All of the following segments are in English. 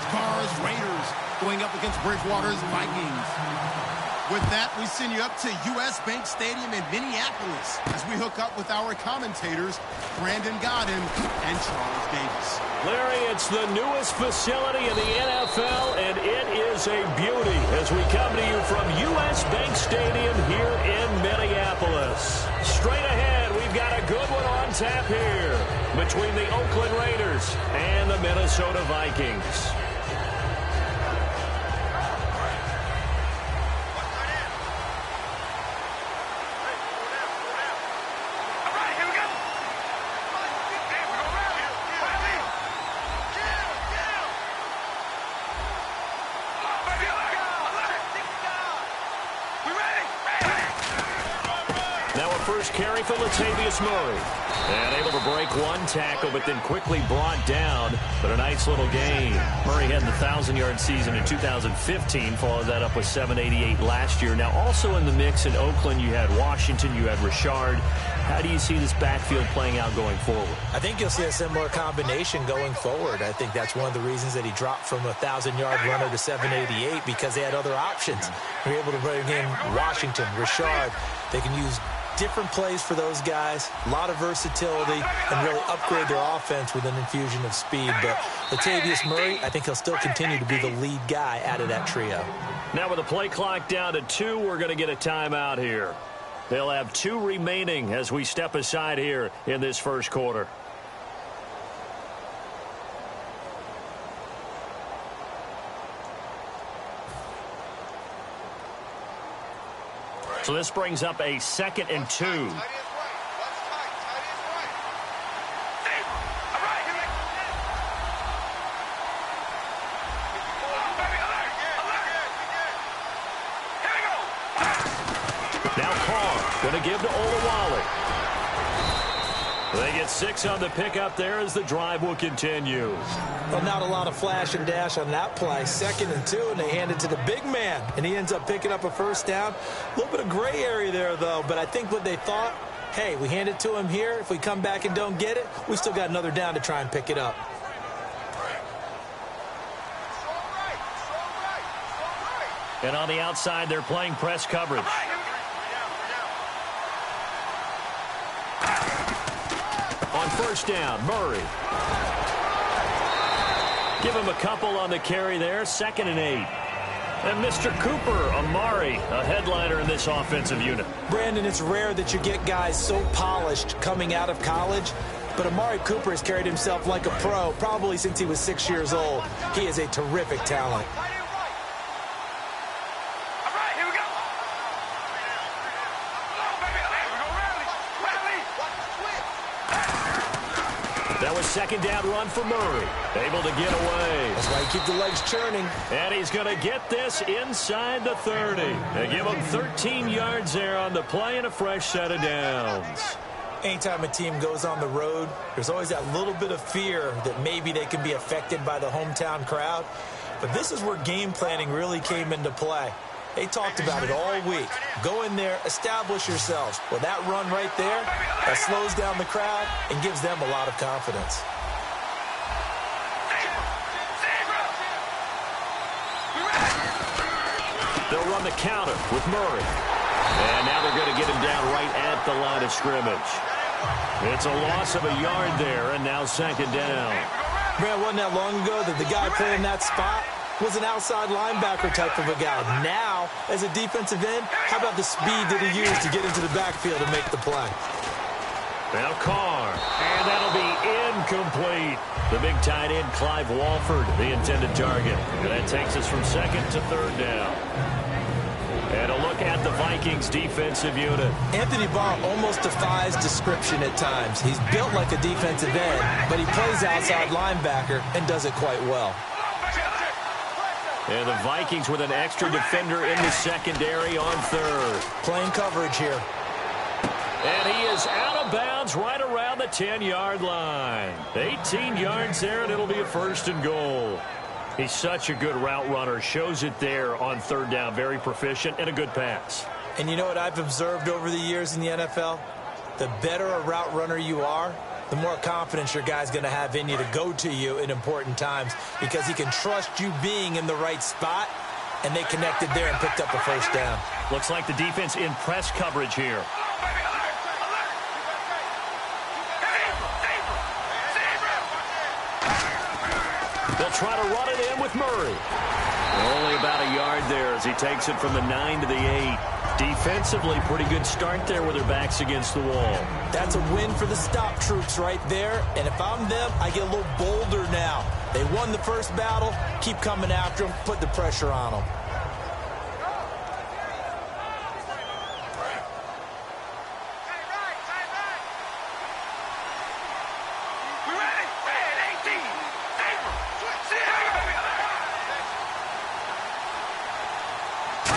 NASCAR's Raiders going up against Bridgewater's Vikings. With that, we send you up to U.S. Bank Stadium in Minneapolis as we hook up with our commentators, Brandon Godden and Charles Davis. Larry, it's the newest facility in the NFL, and it is a beauty as we come to you from U.S. Bank Stadium here in Minneapolis. Straight ahead, we've got a good one on tap here between the Oakland Raiders and the Minnesota Vikings. First carry for Latavius Murray. And able to break one tackle, but then quickly brought down. But a nice little gain. Murray had the 1,000-yard season in 2015. Followed that up with 788 last year. Now also in the mix in Oakland, you had Washington, you had Richard. How do you see this backfield playing out going forward? I think you'll see a similar combination going forward. I think that's one of the reasons that he dropped from a 1,000-yard runner to 788, because they had other options. They were able to bring in Washington, Richard. They can use different plays for those guys, a lot of versatility, and really upgrade their offense with an infusion of speed. But Latavius Murray, I think he'll still continue to be the lead guy out of that trio. Now with the play clock down to 2, we're going to get a timeout here. They'll have 2 remaining as we step aside here in this first quarter. So this brings up a 2nd and 2. Now Carr going to give to Olawale. They get 6 on the pickup there as the drive will continue. Well, not a lot of flash and dash on that play. 2nd and 2, and they hand it to the big man, and he ends up picking up a first down. A little bit of gray area there, though, but I think what they thought, hey, we hand it to him here. If we come back and don't get it, we still got another down to try and pick it up. And on the outside, they're playing press coverage. On first down, Murray. Give him a couple on the carry there. 2nd and 8. And Mr. Cooper, Amari, a headliner in this offensive unit. Brandon, it's rare that you get guys so polished coming out of college, but Amari Cooper has carried himself like a pro probably since he was 6 years old. He is a terrific talent. That was 2nd down run for Murray. Able to get away. That's why you keep the legs churning. And he's going to get this inside the 30. They give him 13 yards there on the play and a fresh set of downs. Anytime a team goes on the road, there's always that little bit of fear that maybe they can be affected by the hometown crowd. But this is where game planning really came into play. They talked about it all week. Go in there, establish yourselves. Well, that run right there, that slows down the crowd and gives them a lot of confidence. They'll run the counter with Murray. And now they're going to get him down right at the line of scrimmage. It's a loss of a yard there, and now 2nd down. Man, wasn't that long ago that the guy playing that spot was an outside linebacker type of a guy. Now, as a defensive end, how about the speed that he used to get into the backfield and make the play? Now Carr, and that'll be incomplete. The big tight end, Clive Walford, the intended target. And that takes us from 2nd to 3rd down. And a look at the Vikings defensive unit. Anthony Barr almost defies description at times. He's built like a defensive end, but he plays outside linebacker and does it quite well. And the Vikings with an extra defender in the secondary on 3rd. Playing coverage here. And he is out of bounds right around the 10-yard line. 18 yards there, and it'll be a 1st and goal. He's such a good route runner. Shows it there on 3rd down. Very proficient and a good pass. And you know what I've observed over the years in the NFL? The better a route runner you are, the more confidence your guy's going to have in you to go to you in important times because he can trust you being in the right spot, and they connected there and picked up a first down. Looks like the defense in press coverage here. They'll try to run it in with Murray. Only about a yard there as he takes it from the 9 to the 8. Defensively, pretty good start there with their backs against the wall. That's a win for the stop troops right there. And if I'm them, I get a little bolder now. They won the first battle. Keep coming after them. Put the pressure on them.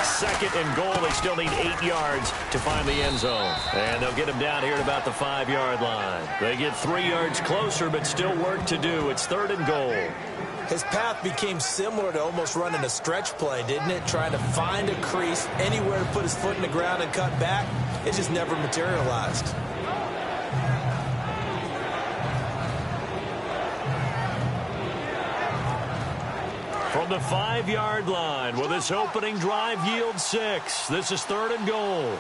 Second and goal. They still need 8 yards to find the end zone. And they'll get him down here at about the 5-yard line. They get 3 yards closer, but still work to do. It's 3rd and goal. His path became similar to almost running a stretch play, didn't it? Trying to find a crease, anywhere to put his foot in the ground and cut back. It just never materialized. From the 5-yard line, will this opening drive yield 6? This is 3rd and goal.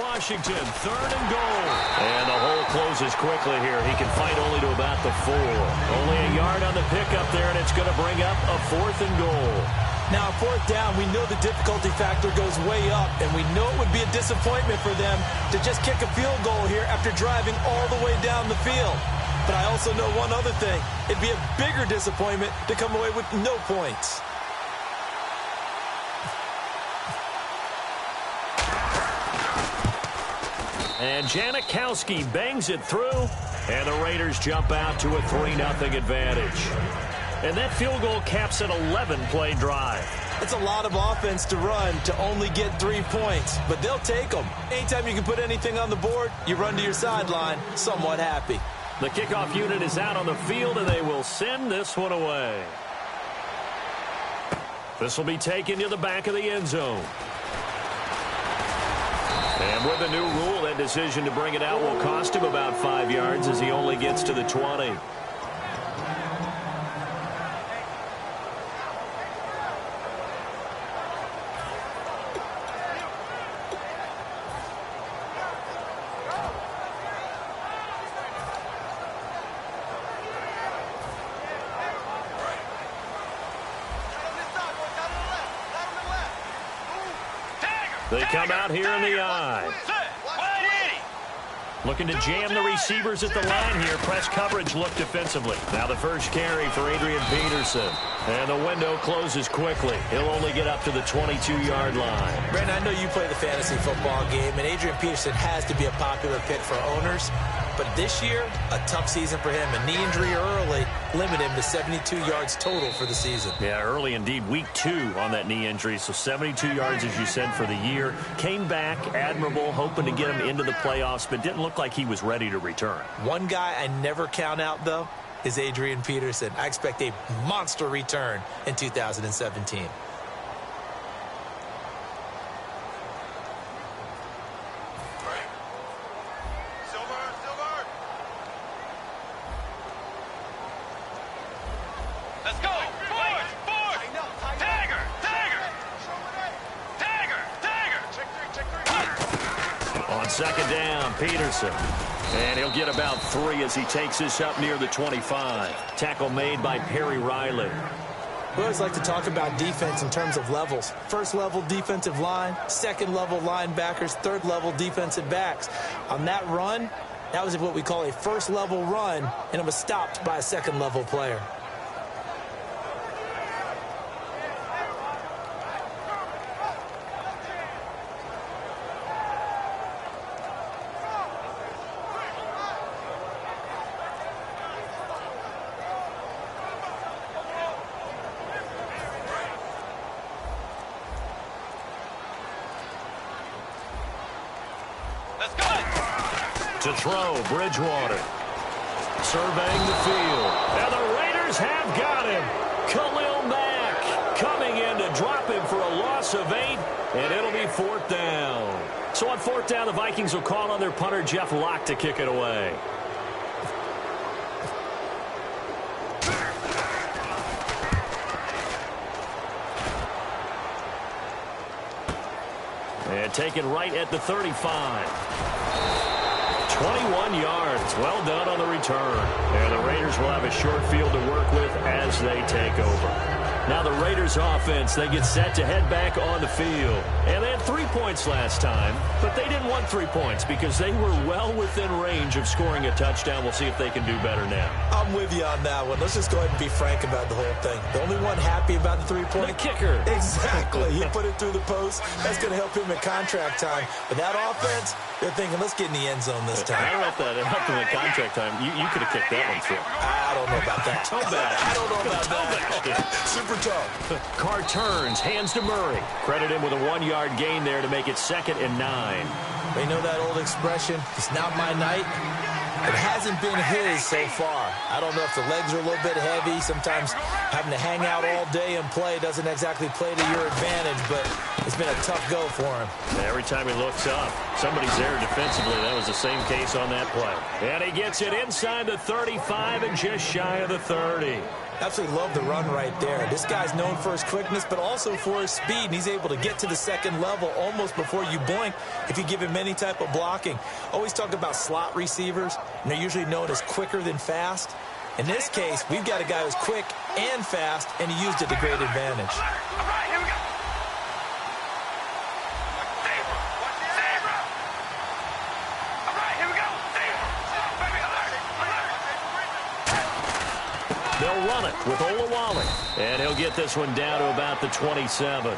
Washington, 3rd and goal. And the hole closes quickly here. He can fight only to about the 4. Only a yard on the pickup there, and it's going to bring up a 4th and goal. Now, 4th down, we know the difficulty factor goes way up, and we know it would be a disappointment for them to just kick a field goal here after driving all the way down the field. But I also know one other thing. It'd be a bigger disappointment to come away with no points. And Janikowski bangs it through, and the Raiders jump out to a 3-0 advantage. And that field goal caps an 11-play drive. It's a lot of offense to run to only get 3 points, but they'll take them. Anytime you can put anything on the board, you run to your sideline somewhat happy. The kickoff unit is out on the field, and they will send this one away. This will be taken to the back of the end zone. And with the new rule, that decision to bring it out will cost him about 5 yards as he only gets to the 20. They come out here in the eye. Looking to jam the receivers at the line here. Press coverage look defensively. Now the first carry for Adrian Peterson. And the window closes quickly. He'll only get up to the 22-yard line. Brandon, I know you play the fantasy football game, and Adrian Peterson has to be a popular pick for owners. But this year, a tough season for him. A knee injury early limited him to 72 yards total for the season. Yeah, early indeed. Week 2 on that knee injury. So 72 yards, as you said, for the year. Came back, admirable, hoping to get him into the playoffs, but didn't look like he was ready to return. One guy I never count out, though, is Adrian Peterson. I expect a monster return in 2017. Second down, Peterson. And he'll get about 3 as he takes this up near the 25. Tackle made by Perry Riley. We always like to talk about defense in terms of levels. First level defensive line, second level linebackers, third level defensive backs. On that run, that was what we call a first level run, and it was stopped by a second level player. To throw, Bridgewater. Surveying the field. And the Raiders have got him. Khalil Mack coming in to drop him for a loss of 8, and it'll be 4th down. So on 4th down, the Vikings will call on their punter, Jeff Locke, to kick it away. And taken right at the 35. 21 yards. Well done on the return. And the Raiders will have a short field to work with as they take over. Now the Raiders offense, they get set to head back on the field. And they had 3 points last time, but they didn't want 3 points because they were well within range of scoring a touchdown. We'll see if they can do better now. I'm with you on that one. Let's just go ahead and be frank about the whole thing. The only one happy about the 3-point? The kicker. Exactly. He put it through the post. That's going to help him in contract time. But that offense, they're thinking, let's get in the end zone this time. I don't know if that helped him in contract time. You could have kicked that one through. I don't know about that. Toe bad. I don't know about that. Super tough. Carr turns, hands to Murray. Credit him with a 1-yard gain there to make it 2nd and 9. They know that old expression, it's not my night. It hasn't been his so far. I don't know if the legs are a little bit heavy. Sometimes having to hang out all day and play doesn't exactly play to your advantage, but it's been a tough go for him. Every time he looks up, somebody's there defensively. That was the same case on that play. And he gets it inside the 35 and just shy of the 30. Absolutely love the run right there. This guy's known for his quickness, but also for his speed. And he's able to get to the second level almost before you blink if you give him any type of blocking. Always talk about slot receivers, and they're usually known as quicker than fast. In this case, we've got a guy who's quick and fast, and he used it to great advantage. They'll run it with Olawale. And he'll get this one down to about the 27.